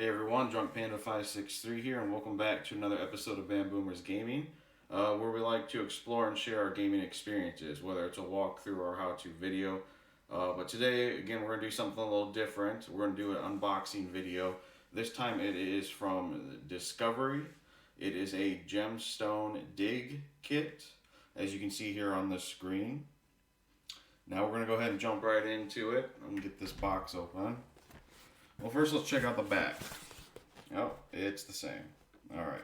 Hey everyone, Drunk Panda 563 here, and welcome back to another episode of Bam Boomers Gaming, where we like to explore and share our gaming experiences, whether it's a walkthrough or how-to video. But today, again, we're going to do something a little different. We're going to do an unboxing video. This time it is from Discovery. It is a Gemstone Dig Kit, as you can see here on the screen. Now we're going to go ahead and jump right into it. I'm going to get this box open. Well, first let's check out the back. Oh, it's the same. Alright.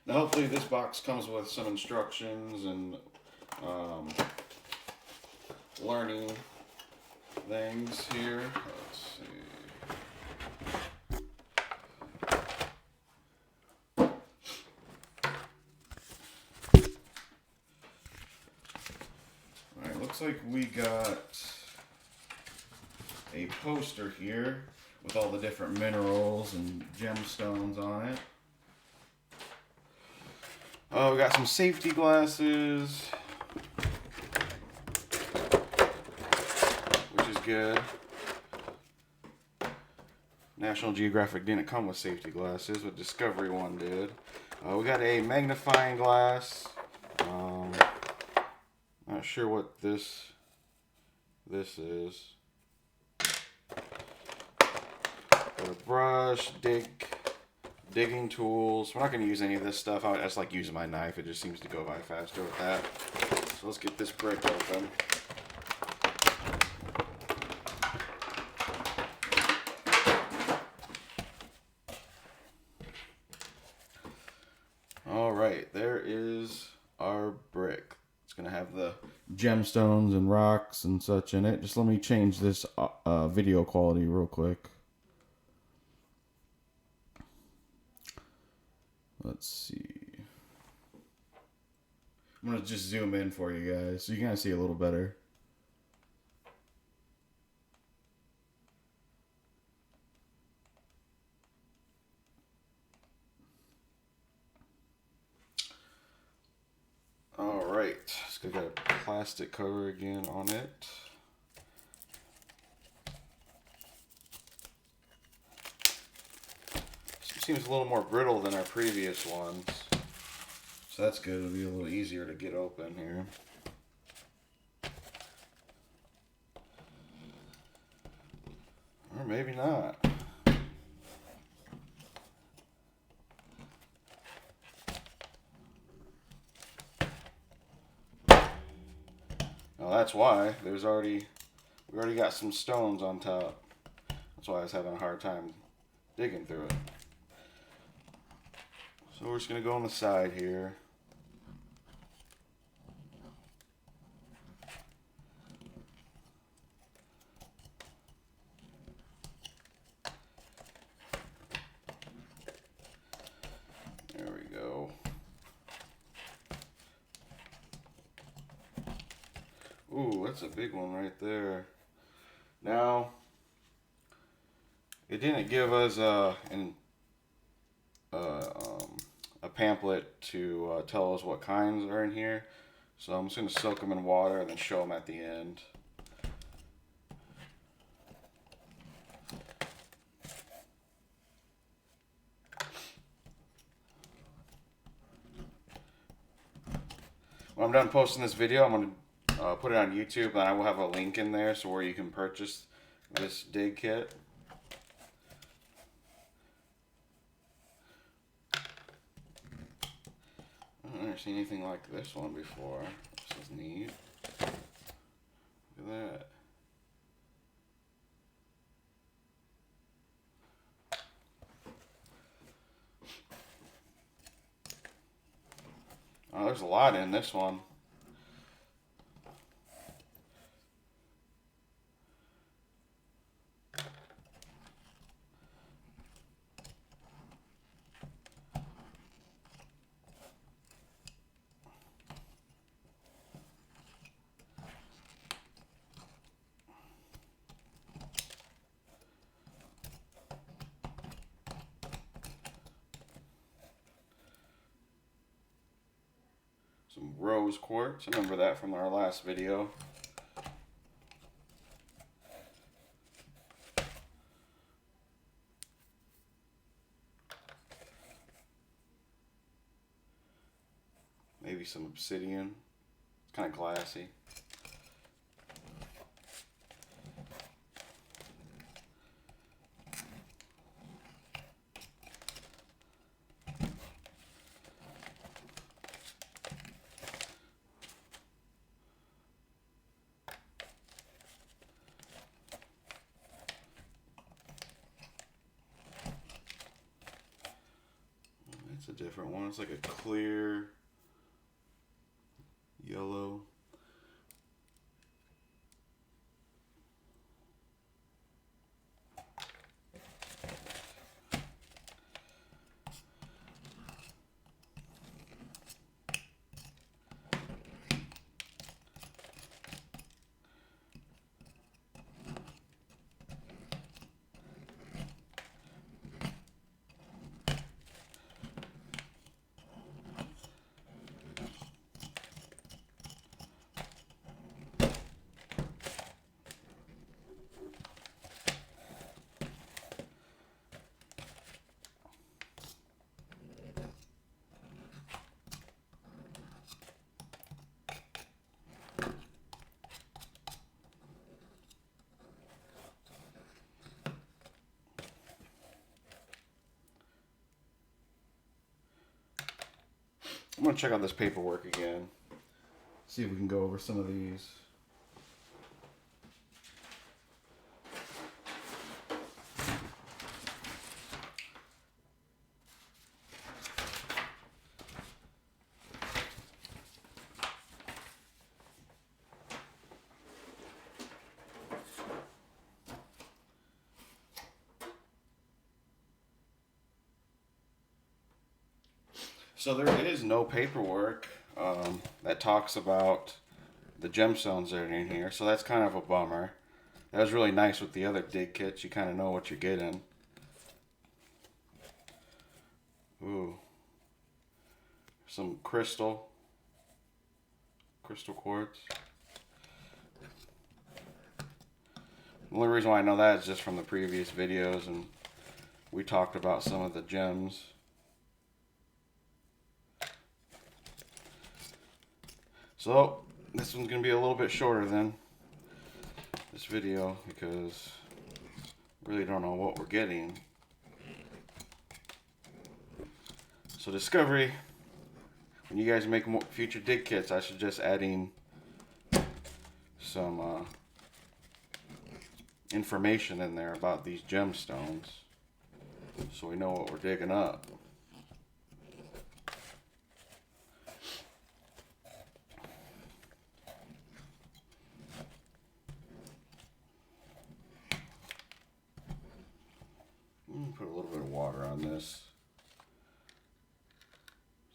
Now hopefully this box comes with some instructions and learning things here. Let's see. Alright, looks like we got a poster here with all the different minerals and gemstones on it. We got some safety glasses, which is good. National Geographic didn't come with safety glasses, but Discovery one did. We got a magnifying glass. Not sure what this is. Got a brush, digging tools. We're not going to use any of this stuff. I just like using my knife. It just seems to go by faster with that. So let's get this brick open. Alright, there is our brick. It's going to have the gemstones and rocks and such in it. Just let me change this video quality real quick. Let's see. I'm going to just zoom in for you guys so you can kind of see a little better. Alright, it's got a plastic cover again on it. Seems a little more brittle than our previous ones. So that's good. It'll be a little easier to get open here. Or maybe not. Well, that's why. We already got some stones on top. That's why I was having a hard time digging through it. So we're just going to go on the side here. There we go. Ooh, that's a big one right there. Now, it didn't give us a pamphlet to tell us what kinds are in here, so I'm just going to soak them in water and then show them at the end. When I'm done posting this video, I'm going to put it on YouTube, and I will have a link in there so where you can purchase this dig kit. I've never seen anything like this one before. This is neat. Look at that. Oh, there's a lot in this one. Some rose quartz. I remember that from our last video. maybe some obsidian. It's kind of glassy. It's a different one. It's like a clear yellow. I'm going to check out this paperwork again. See if we can go over some of these. So there is no paperwork that talks about the gemstones that are in here, so that's kind of a bummer. That was really nice with the other dig kits. You kind of know what you're getting. Ooh. Some crystal quartz. The only reason why I know that is just from the previous videos, and we talked about some of the gems. So this one's going to be a little bit shorter than this video because I really don't know what we're getting. So discovery, when you guys make more future dig kits, I suggest adding some information in there about these gemstones so we know what we're digging up. Put a little bit of water on this.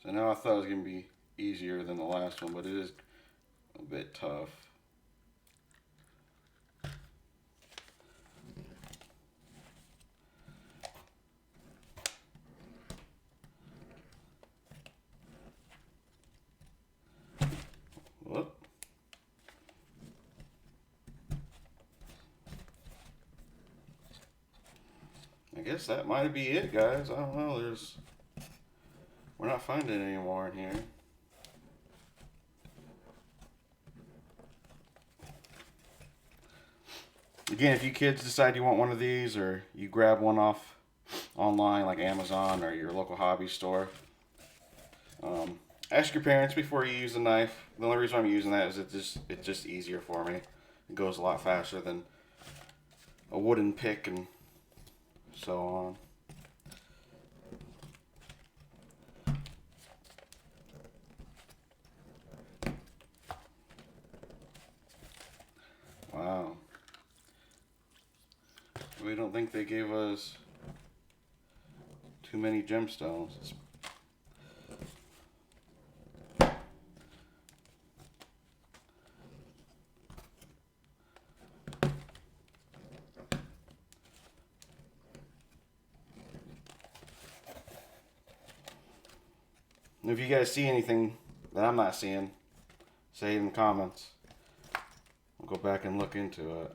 So now I thought it was going to be easier than the last one, but it is a bit tough. Whoop. I guess that might be it, guys. I don't know. We're not finding any more in here. Again, if you kids decide you want one of these, or you grab one off online like Amazon or your local hobby store, ask your parents before you use the knife. The only reason I'm using that is it's just easier for me. It goes a lot faster than a wooden pick and so on. Wow. We don't think they gave us too many gemstones. If you guys see anything that I'm not seeing, say it in the comments. We'll go back and look into it.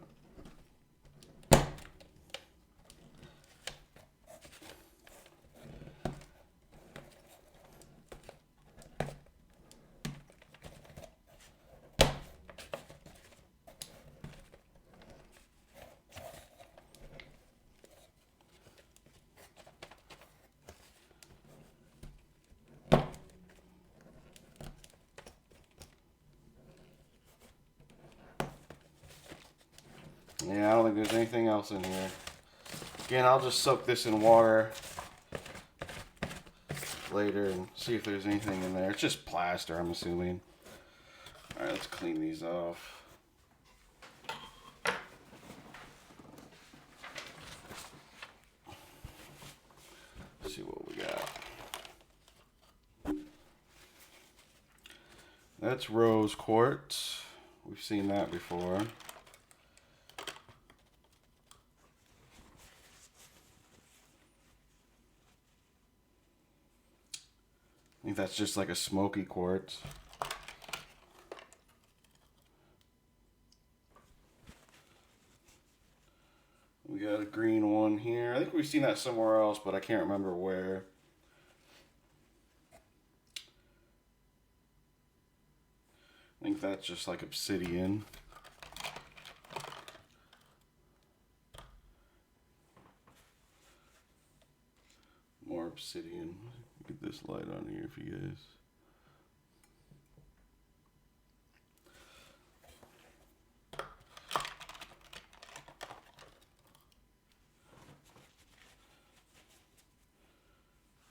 Yeah, I don't think there's anything else in here. Again, I'll just soak this in water later and see if there's anything in there. It's just plaster, I'm assuming. Alright, let's clean these off. Let's see what we got. That's rose quartz. We've seen that before. I think that's just like a smoky quartz. We got a green one here. I think we've seen that somewhere else, but I can't remember where. I think that's just like obsidian. More obsidian. Get this light on here for you guys.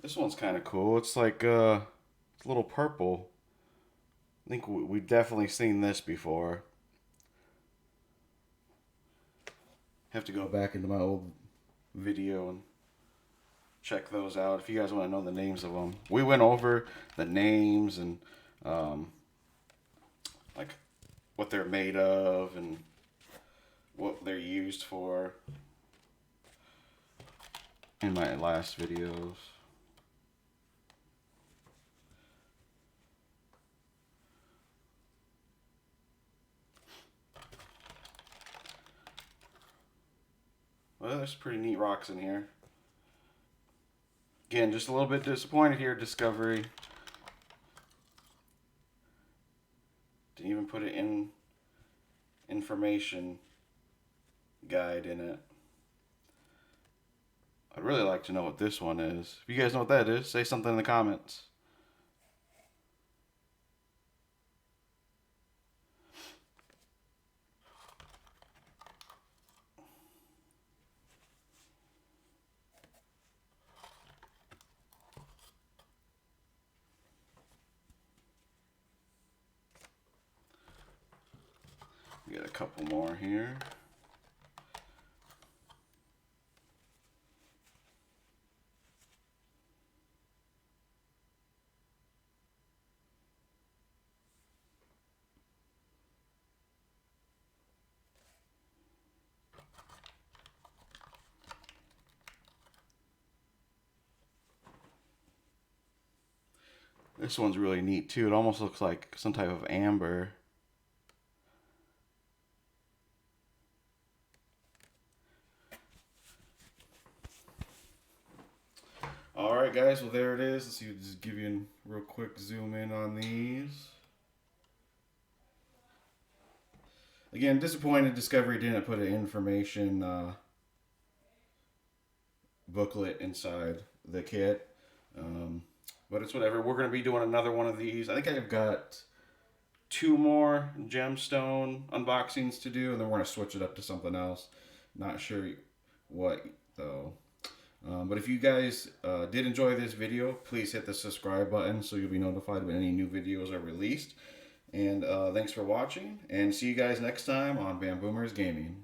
This one's kind of cool. It's like it's a little purple. I think we've definitely seen this before. Have to go back into my old video and check those out if you guys want to know the names of them. We went over the names and like what they're made of and what they're used for in my last videos. Well, there's pretty neat rocks in here. Again, just a little bit disappointed here, Discovery. Didn't even put it in information guide in it. I'd really like to know what this one is. If you guys know what that is, say something in the comments. We got a couple more here. This one's really neat too. It almost looks like some type of amber. Alright guys, well there it is. Let's see, just give you a real quick zoom in on these. Again, disappointed Discovery didn't put an information booklet inside the kit. But it's whatever. We're going to be doing another one of these. I think I've got 2 more gemstone unboxings to do, and then we're going to switch it up to something else. Not sure what, though. But if you guys did enjoy this video, please hit the subscribe button so you'll be notified when any new videos are released. And thanks for watching, and see you guys next time on Bamboomers Gaming.